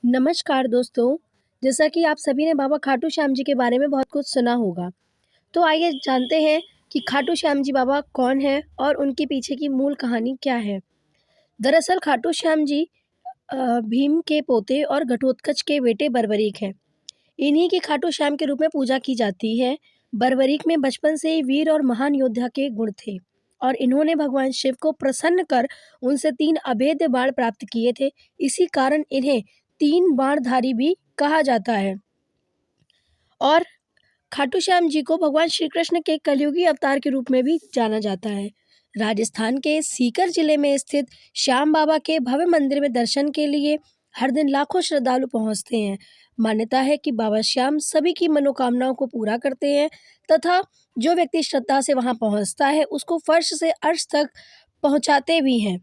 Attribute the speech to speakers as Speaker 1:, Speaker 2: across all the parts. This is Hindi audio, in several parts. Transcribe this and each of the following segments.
Speaker 1: नमस्कार दोस्तों। जैसा कि आप सभी ने बाबा खाटू श्याम जी के बारे में बहुत कुछ सुना होगा। तो आइए जानते हैं कि खाटू श्याम जी बाबा कौन हैं और उनके पीछे की मूल कहानी क्या है। दरअसल खाटू श्याम जी भीम के पोते और घटोत्कच के बेटे बर्बरीक हैं। इन्हीं की खाटू श्याम के रूप में पूजा की जाती है। बर्बरीक में बचपन से ही वीर और महान योद्धा के गुण थे और इन्होंने भगवान शिव को प्रसन्न कर उनसे 3 अभेद्य बाण प्राप्त किए थे। इसी कारण इन्हें 3 बाणधारी भी कहा जाता है। और खाटू श्याम जी को भगवान श्री कृष्ण के कलयुगी अवतार के रूप में भी जाना जाता है। राजस्थान के सीकर जिले में स्थित श्याम बाबा के भव्य मंदिर में दर्शन के लिए हर दिन लाखों श्रद्धालु पहुंचते हैं। मान्यता है कि बाबा श्याम सभी की मनोकामनाओं को पूरा करते हैं तथा जो व्यक्ति श्रद्धा से वहां पहुंचता है उसको फर्श से अर्श तक पहुंचाते भी हैं।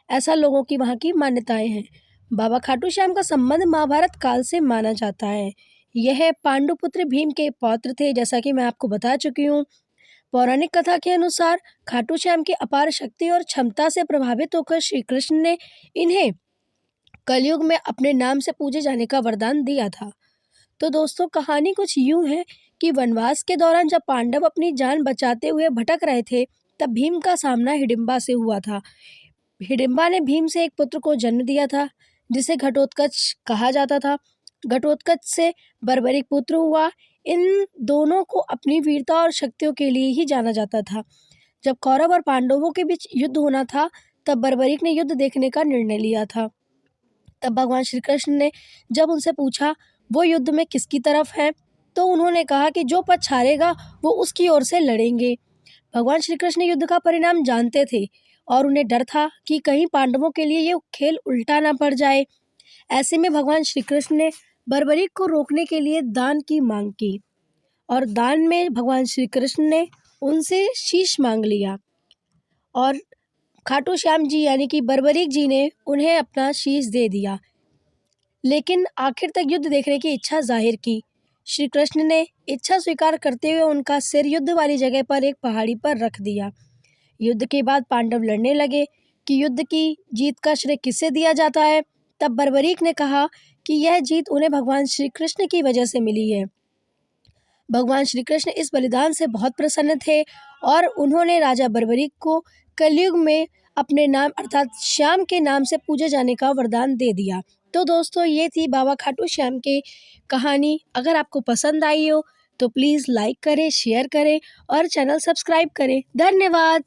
Speaker 1: ऐसा लोगों की वहां की मान्यताएं हैं। बाबा खाटू श्याम का संबंध महाभारत काल से माना जाता है। यह पांडुपुत्र भीम के पौत्र थे, जैसा कि मैं आपको बता चुकी हूँ। पौराणिक कथा के अनुसार खाटू श्याम की अपार शक्ति और क्षमता से प्रभावित होकर श्री कृष्ण ने इन्हें कलयुग में अपने नाम से पूजे जाने का वरदान दिया था। तो दोस्तों, कहानी कुछ यूं है कि वनवास के दौरान जब पांडव अपनी जान बचाते हुए भटक रहे थे, तब भीम का सामना हिडिंबा से हुआ था। हिडिंबा ने भीम से एक पुत्र को जन्म दिया था, जिसे घटोत्कच कहा जाता था। घटोत्कच से बर्बरीक पुत्र हुआ। इन दोनों को अपनी वीरता और शक्तियों के लिए ही जाना जाता था। जब कौरव और पांडवों के बीच युद्ध होना था, तब बर्बरीक ने युद्ध देखने का निर्णय लिया था। तब भगवान श्री कृष्ण ने जब उनसे पूछा वो युद्ध में किसकी तरफ है, तो उन्होंने कहा कि जो पक्ष हारेगा वो उसकी ओर से लड़ेंगे। भगवान श्री कृष्ण युद्ध का परिणाम जानते थे और उन्हें डर था कि कहीं पांडवों के लिए ये खेल उल्टा ना पड़ जाए। ऐसे में भगवान श्री कृष्ण ने बर्बरीक को रोकने के लिए दान की मांग की और दान में भगवान श्री कृष्ण ने उनसे शीश मांग लिया और खाटू श्याम जी यानी कि बर्बरीक जी ने उन्हें अपना शीश दे दिया। लेकिन आखिर तक युद्ध देखने की इच्छा जाहिर की। श्री कृष्ण ने इच्छा स्वीकार करते हुए उनका सिर युद्ध वाली जगह पर एक पहाड़ी पर रख दिया। युद्ध के बाद पांडव लड़ने लगे कि युद्ध की जीत का श्रेय किसे दिया जाता है। तब बर्बरीक ने कहा कि यह जीत उन्हें भगवान श्री कृष्ण की वजह से मिली है। भगवान श्री कृष्ण इस बलिदान से बहुत प्रसन्न थे और उन्होंने राजा बर्बरीक को कलयुग में अपने नाम अर्थात श्याम के नाम से पूजे जाने का वरदान दे दिया। तो दोस्तों, ये थी बाबा खाटू श्याम की कहानी। अगर आपको पसंद आई हो तो प्लीज़ लाइक करें, शेयर करें और चैनल सब्सक्राइब करें। धन्यवाद।